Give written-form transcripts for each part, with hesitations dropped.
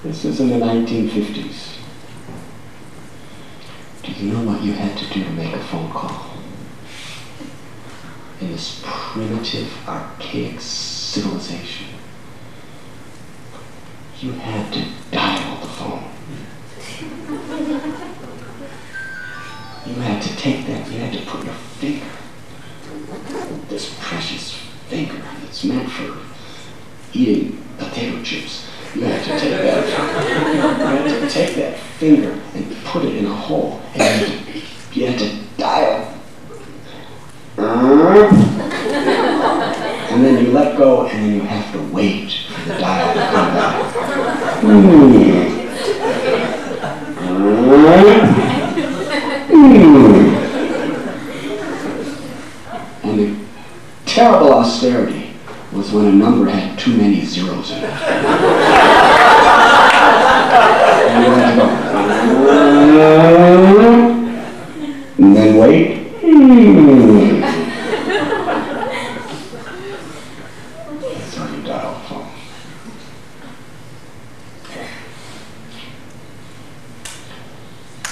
This is in the 1950s. Do you know what you had to do to make a phone call? In this primitive, archaic civilization, you had to dial the phone. You had to take that, you had to put your finger, this precious finger that's meant for eating potato chips. You had to take that finger and put it in a hole, and you had to dial. And then you let go, and then you have to wait for the dial to come back. And the terrible austerity was when a number had too many zeros in it. And you had to go. And then wait. That's how you dial the phone.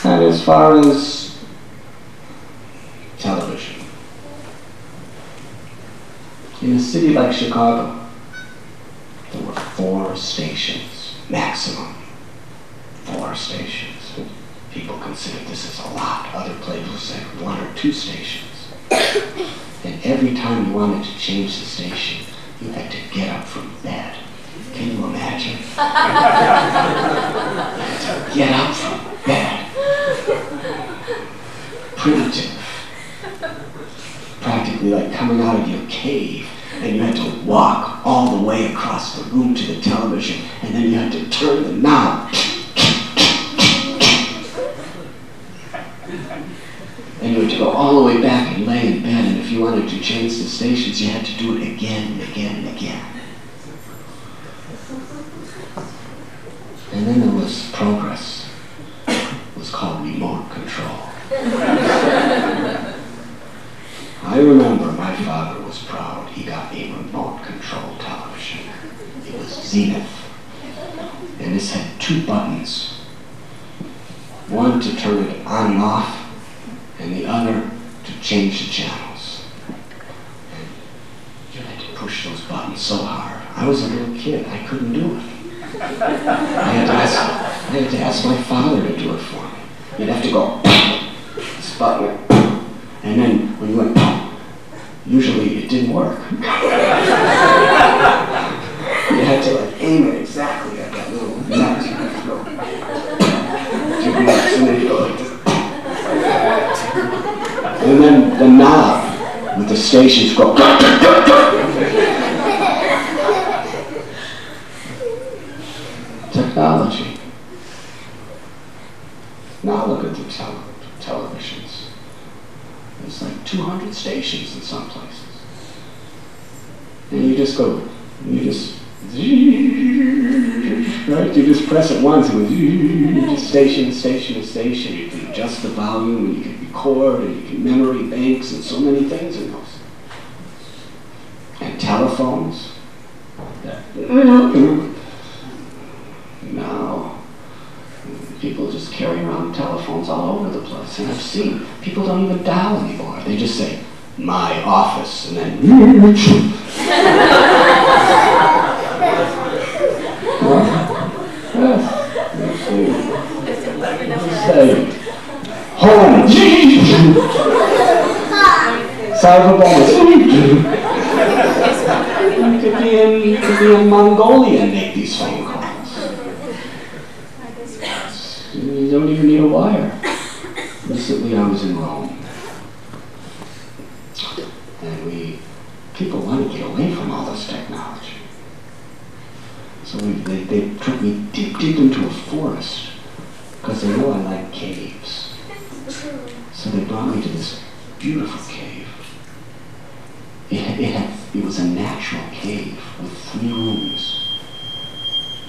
And as far as television, in a city like Chicago, there were 4 stations, maximum. 4 stations. People considered this as a lot. Other places said 1 or 2 stations. And every time you wanted to change the station, you had to get up from bed. Can you imagine? You had to get up from bed. Primitive. Practically like coming out of your cave, and you had to walk all the way across the room to the television, and then you had to turn the knob. And you had to go all the way back and lay in bed, and if you wanted to change the stations, you had to do it again and again and again. And then there was progress. It was called remote control. I remember my father was proud. He got a remote control television. It was Zenith. And this had 2 buttons. One to turn it on and off, and the other to change the channels. And you had to push those buttons so hard. I was a little kid. I couldn't do it. I had to ask my father to do it for me. You'd have to go, this button, and then when you went, usually it didn't work. You had to like aim it exactly at that little nut. You had to go, and then you go like this. And then the knob with the stations go. Technology. Now look at the televisions. There's like 200 stations in some places. And you just go, right? You just press it once and it goes station to station to station. You can adjust the volume, and you can record, and you can memory banks, and so many things in those. And telephones. Now, people just carry around telephones all over the place. And I've seen, people don't even dial anymore. They just say, my office, and then home. You could be in Mongolia and make these phone calls. You don't even need a wire. Recently I was in Rome. And people want to get away from all this technology. So they took me deep into a forest, because they know I like caves. So they brought me to this beautiful cave. It was a natural cave with 3 rooms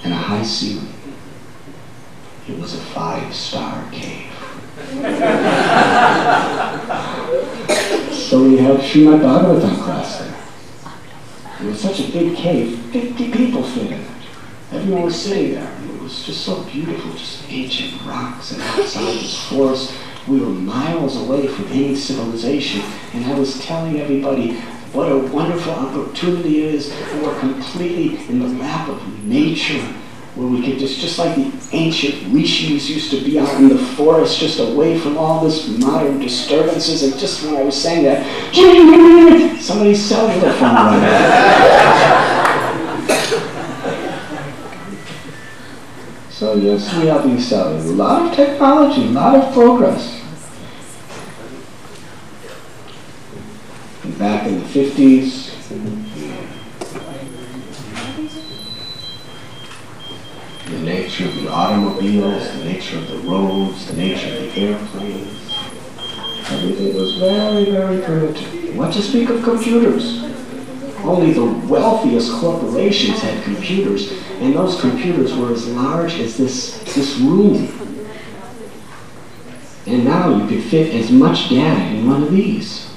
and a high ceiling. It was a 5-star cave. So we had Srimad Bhagavatam class there. It was such a big cave, 50 people fit in it. Everyone was sitting there. It was just so beautiful, just ancient rocks and outside this forest. We were miles away from any civilization, and I was telling everybody what a wonderful opportunity it is. We're completely in the lap of nature, where we could just like the ancient rishis used to be out in the forest, just away from all this modern disturbances. And just when I was saying that, somebody's cellular phone rang. So yes, we have been selling a lot of technology, a lot of progress. And back in the 50s, the nature of the automobiles, the nature of the roads, the nature of the airplanes, everything was very, very primitive. What to speak of computers? Only the wealthiest corporations had computers, and those computers were as large as this room. And now you could fit as much data in one of these.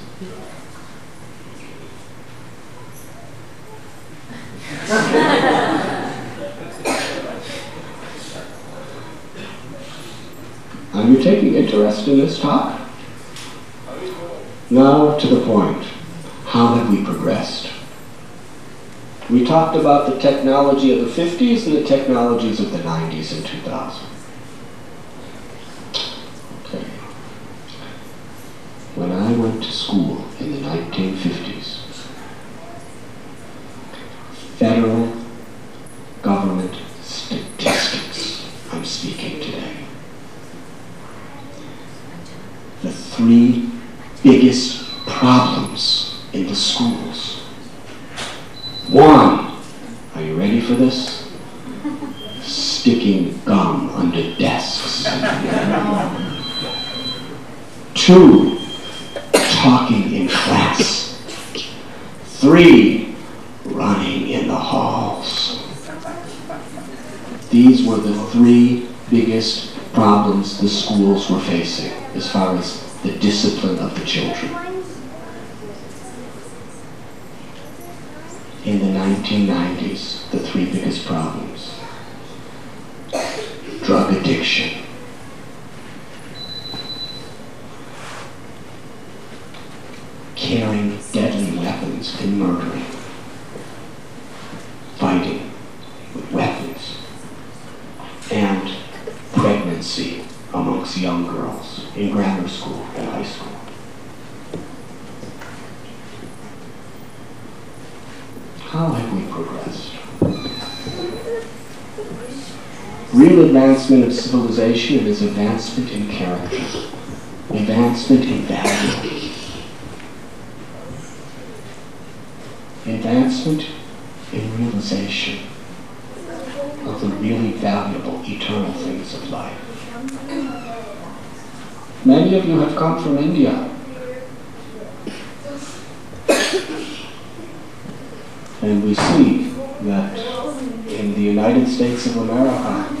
Are you taking interest in this talk? Now to the point. How have we progressed? We talked about the technology of the 50s and the technologies of the 90s and 2000. Okay. When I went to school in the 1950s, federal government statistics, I'm speaking today. The 3 biggest problems in the schools. 1, are you ready for this? Sticking gum under desks. 2, talking in class. 3, running in the halls. These were the 3 biggest problems the schools were facing as far as the discipline of the children. In the 1990s, the 3 biggest problems: drug addiction, carrying deadly weapons and murdering, fighting with weapons, and pregnancy amongst young girls in grammar school and high school. How have we progressed? Real advancement of civilization is advancement in character, advancement in value, advancement in realization of the really valuable eternal things of life. Many of you have come from India. And we see that in the United States of America,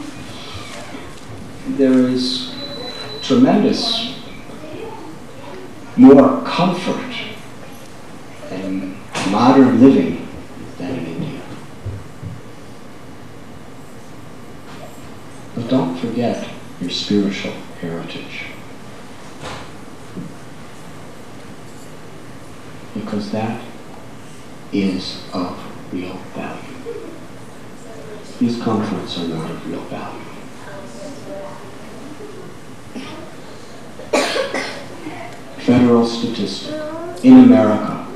there is tremendous more comfort and modern living than in India. But don't forget your spiritual heritage, because that is of real value. These comforts are not of real value. Federal statistic in America: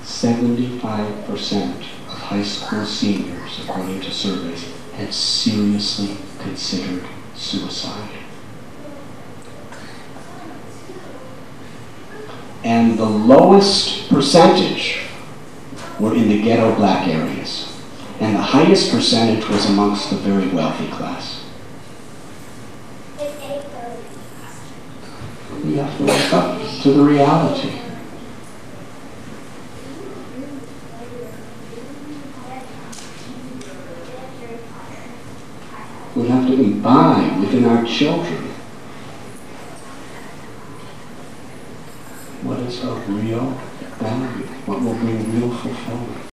75% of high school seniors, according to surveys, had seriously considered suicide. And the lowest percentage were in the ghetto black areas. And the highest percentage was amongst the very wealthy class. We have to wake up to the reality. We have to imbibe within our children what is of real value, what will bring real fulfillment.